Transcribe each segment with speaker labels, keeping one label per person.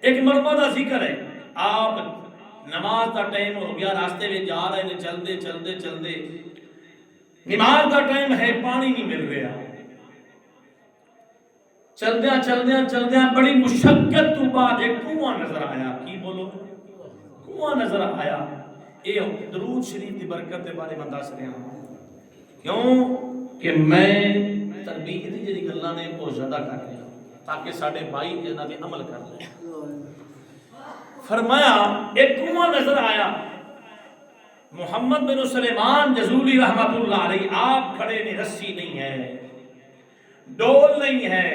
Speaker 1: ایک مرتبہ کا ذکر ہے، آپ نماز کا ٹائم ہو گیا، راستے میں جا رہے ہیں، چلتے چلتے چلتے نماز کا ٹائم ہے، پانی نہیں مل رہا، چلدیا چلدیا چلدیا بڑی مشقت تو بعد ایک کنواں نظر آیا، کی بولو کنواں نظر آیا۔ یہ درود شریف کی برکت کے بارے میں دس رہا ہوں، کیوں کہ میں تربیت کی جڑی گلاں نے وہ زیادہ کر رہا تاکہ ساڈے بھائی انہاں تے عمل کر لیں۔ فرمایا ایک کنواں نظر آیا، محمد بن سلیمان جزولی رحمت اللہ علیہ آپ کھڑے نے، رسی نہیں ہے، ڈول نہیں ہے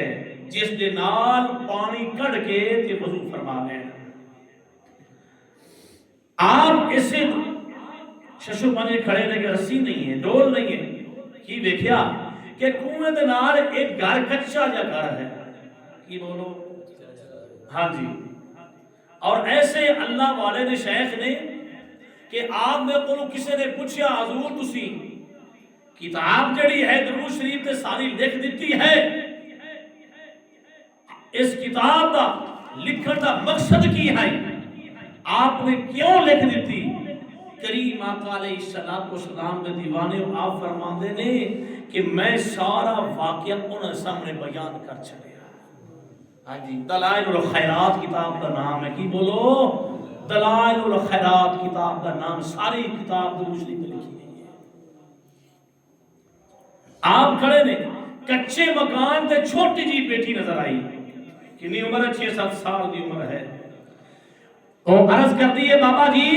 Speaker 1: جس دے نال پانی کڑ کے تے وضو فرما لیں۔ آپ اسے ششو پانی کھڑے نے کہ رسی نہیں ہے، ڈول نہیں ہے، کی دیکھیا کہ کنویں دے نال ایک گھر کچا جا گھر ہے، کی بولو ہاں جی، اور ایسے اللہ والے نے شیخ نے کہ آپ میں کو کسی نے پوچھا حضور تسی کتاب جڑی ہے درود شریف تے ساری لکھ دیتی ہے، اس کتاب دا لکھن دا مقصد کی ہے، آپ نے کیوں لکھ دیتی؟ کریم آقا علیہ السلام دے دیوانے آپ فرماندے نے کہ میں سارا واقعہ انہاں سامنے بیان کر چھڑیا۔ ہاں جی، دلائل الخیرات کتاب کا نام ہے، کی بولو دلائل الخیرات کتاب کا نام، ساری کتاب درود شریف میں لکھی گئی ہے۔ آپ کھڑے نے، کچے مکان تے چھوٹی جی بیٹی نظر آئی، کتنی عمر ہے؟ 6-7 سال دی عمر ہے۔ وہ عرض کر دی ہے بابا جی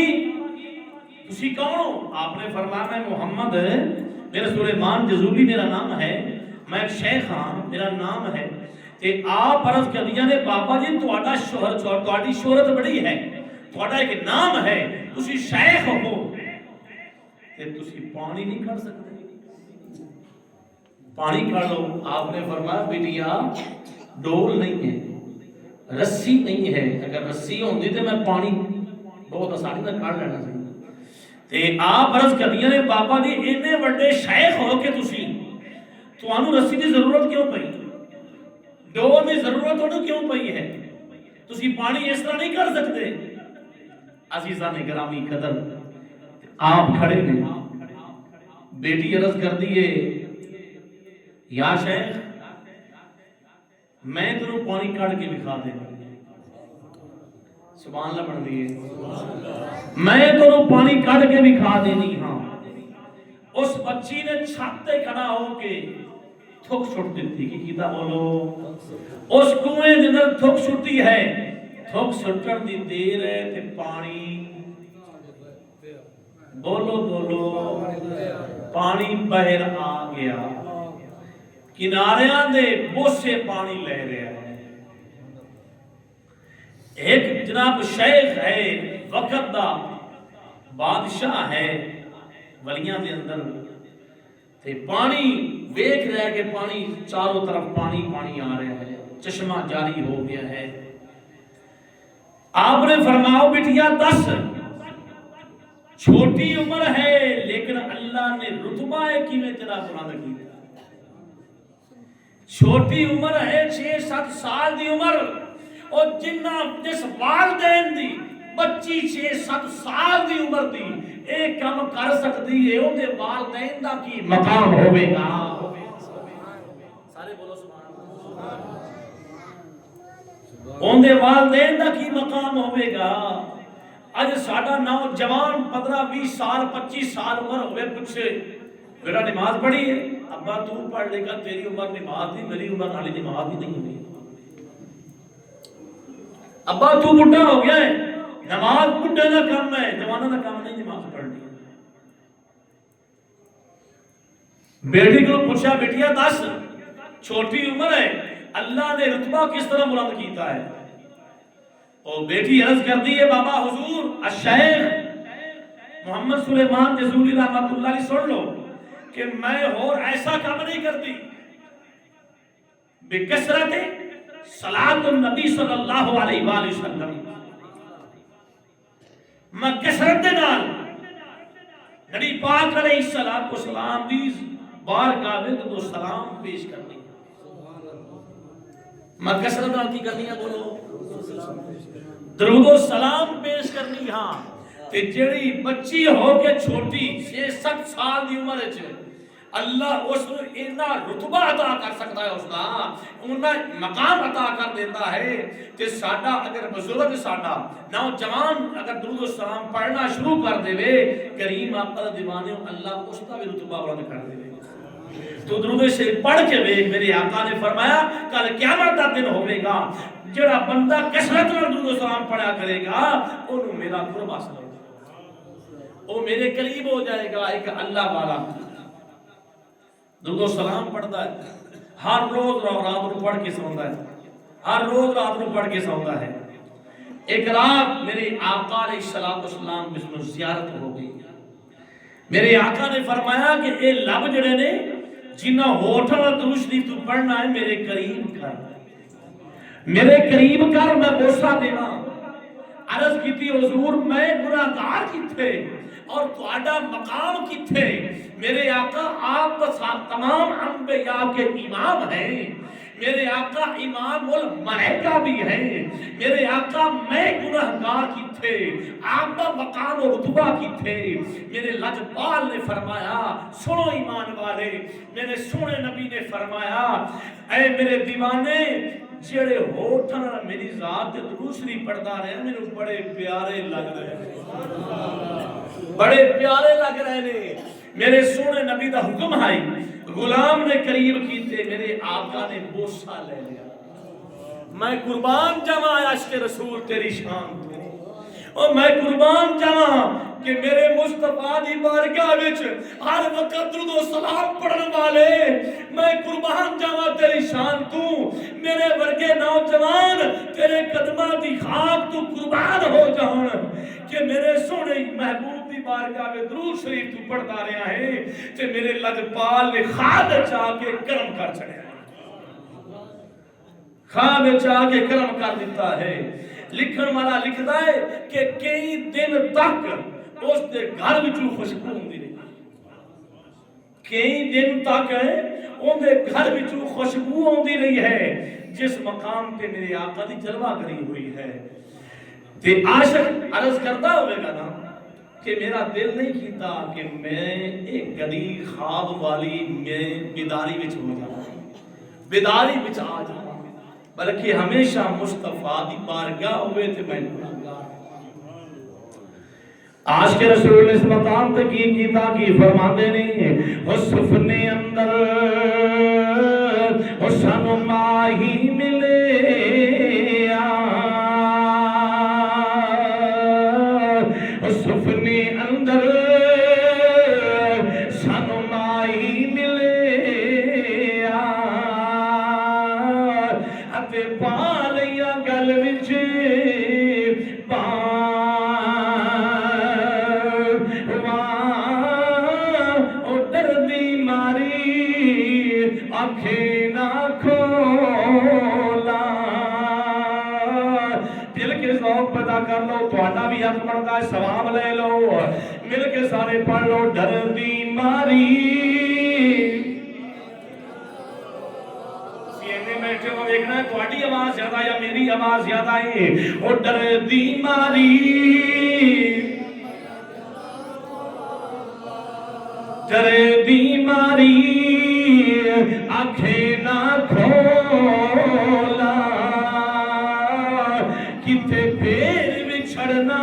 Speaker 1: تسی کون ہو؟ آپ نے فرمایا میں محمد، میرا سلیمان جزولی میرا نام ہے، میں ایک شیخ ہاں، میرا نام ہے۔ تے آپ عرض کر دیا نے بابا جی تہاڈا شہرت تہاڈی شہرت بڑی ہے، تہاڈا ایک نام ہے، تسی شیخ ہو تے تسی پانی نہیں کر سکتے، پانی کر لو۔ آپ نے فرمایا بیٹیا ڈول نہیں ہے، رسی نہیں ہے، اگر رسی ہوندی تے میں پانی بہت آسانی سے کر لینا سی۔ تے آپ عرض کر دیا نے بابا جی اینے بڑے شیخ ہو کے تسی تانوں رسی دی ضرورت کیوں پئی، ڈول دی ضرورت انہوں کیوں پئی ہے، تسی پانی اس طرح نہیں کر سکتے؟ عزیزان گرامی قدر آپ کھڑے نے، بیٹی عرض کر دیئے یا شیخ میں تنوں پانی کڑ کے دکھا دے، سبحان اللہ پڑھ دیئے، میں تنوں پانی کڑ کے دکھا دینی ہاں۔ اس بچی نے چھت تے کھڑا ہو کے تھک چھٹ دیتی، کی کیتا بولو اس کنویں دے اندر تھک چھٹی ہے، تھک چھٹن دی دیر ہے تے پانی بولو بولو پانی باہر آ گیا، کناریاں دے بوسے پانی لے رہا ہے۔ ایک جناب شیخ ہے، وقت دا بادشاہ ہے ولیاں دے اندر، تے پانی دیکھ رہا ہے کہ پانی چاروں طرف پانی پانی آ رہا ہے، چشمہ جاری ہو گیا ہے۔ آپ نے فرماؤ بٹیا دس چھوٹی عمر ہے لیکن اللہ نے رتبہ ہے کی میں تیرا بلند کیا، چھوٹی عمر ہے 6-7 سال دی عمر، اور جنہ جس والدین دی بچی 6-7 سال دی عمر دی ایک کام کر سکتی ہے، ان دے والدین دا کی مقام ہوئے گا، سارے بولو سبحان اللہ، ان دے والدین دا کی مقام ہوئے گا۔ اج ساڈا نوجوان 15-20 سال 25 سال عمر ہوئے پوچھے بیٹا نماز پڑھی ہے؟ ابا تو پڑھ لے گا، تیری عمر نماز دی، میری عمر والی نماز ہی نہیں ہوئی۔ ابا تو بڈھا ہو گیا ہے، نماز بڈھے کا کام ہے، جوانوں کا کام نہیں نماز پڑھنی۔ بیٹی کو پوچھا بیٹیا دس چھوٹی عمر ہے اللہ نے رتبہ کس طرح بلند کیتا ہے؟ اور بیٹی عرض کر دی ہے بابا حضور الشیخ محمد سلیمان جزولی رحمت اللہ علیہ سن لو کہ میں اور ایسا کام نہیں کرتی، بکثرت صلاۃ النبی صلی اللہ علیہ وآلہ وسلم، میں کثرت دے نال نبی پاک علیہ السلام دی بارگاہ وچ تو سلام پیش کرنی، میں کثرت نال کی کرنی ہے بولو درود و سلام پیش کرنی ہاں تے جڑی بچی ہو کے چھوٹی 6-7 سال دی عمر وچ اللہ اس کو اتنا رتبہ عطا کر سکتا ہے، اس کا انہاں مقام عطا کر دیتا ہے کہ ساڈا اگر بزرگ ساڈا نوجوان اگر درود و سلام پڑھنا شروع کر دے کریم آقا دے دیوانے اللہ اس کا بھی رتبہ بلند کر دے۔ تو درود شریف پڑھ کے دیکھ، میرے آقا نے فرمایا کل قیامت کا دن ہوے گا جڑا بندہ کثرت نال درود و سلام پڑھا کرے گا اونوں میرا قرب حاصل ہوگا، وہ میرے قریب ہو جائے گا ایک اللہ والا۔ درود و سلام پڑھتا ہے ہر روز رات کو پڑھ کے سوندا ہے، ہر روز رات کو پڑھ کے سوندا ہے۔ ایک رات میرے آقا علیہ الصلوۃ والسلام بسم زیارت ہو گئی، میرے آقا نے فرمایا کہ اے لب جڑے نے جنہ ہوٹل درود شریف تو پڑھنا ہے میرے قریب کر، میرے قریب کر، میں بوسا دینا۔ عرض کیتی حضور میں گناہگار کتھے اور تہاڈا مقام کتھے؟ میرے آقا آپ تمام انبیاء کے امام ہیں، میرے آقا امام الملائکہ بھی ہیں، میرے آقا میں گناہگار کتھے، آپ کا مقام و رتبہ کتھے؟ میرے لجپال نے فرمایا سنو ایمان والے، میرے سونے نبی نے فرمایا اے میرے دیوانے جڑے ہوٹھن میری ذات درود شریف پڑھدا رہے میرے بڑے پیارے لگ رہے ہیں، بڑے پیارے لگ رہے نے۔ میرے سونے نبی دا حکم ہے غلام نے قریب کیتے، میرے آقا نے بوسا لے لیا۔ میں قربان جاواں عشق رسول تیری شان تو، اور میں قربان جاواں کہ میرے مصطفیٰ دی بارگاہ وچ ہر وقت درود و سلام پڑھن والے، میں قربان جاواں تیری شان تو، میرے ورگے نوجوان تیرے قدماں دی خاک تو قربان ہو جان کہ میرے سونے محبوب دی بارگاہ میں درود شریف تو پڑھتا رہا ہے تے میرے لجپال نے خواب چاہ کے کرم کر چھڑیا، خواب چاہ کے کرم کر دیتا ہے۔ لکھن والا لکھتا ہے کہ کئی دن تک اس دے گھر وچوں خوشبو ہوندی رہی، کئی دن تک ان دے گھر وچوں خوشبو ہوندی رہی ہے جس مقام پہ میرے آقا دی جلوہ گری ہوئی ہے۔ تے عاشق عرض کرتا ہوئے گا نا کہ میرا دل نہیں کیتا کہ میں ایک گدی خواب والی میں بیداری وچ ہو جاؤں، بیداری وچ آ جاؤں، بلکہ ہمیشہ مصطفیٰ دی بارگاہ ہوئے تے میں گناہگار۔ عاشق رسول اس مقام تک کی کیتا کی فرماندے نہیں حسف نے اندر حسن ماہی ملے حسف نے اندر سن ماہی ملے اتے پالیا گل وچ آنکھیں نہ کھولا، دل کے ذوق پیدا کر لو، تہاڈا بھی حق بنتا ہے ثواب لے لو، مل کے سارے پڑھ لو ڈردی ماری سینے بیٹھے ہو دیکھنا ہے تہاڈی آواز زیادہ یا میری آواز زیادہ ہے، او ڈردی ماری ڈردی ماری آنکھیں نہ کھولا کتے پیر بچھڑنا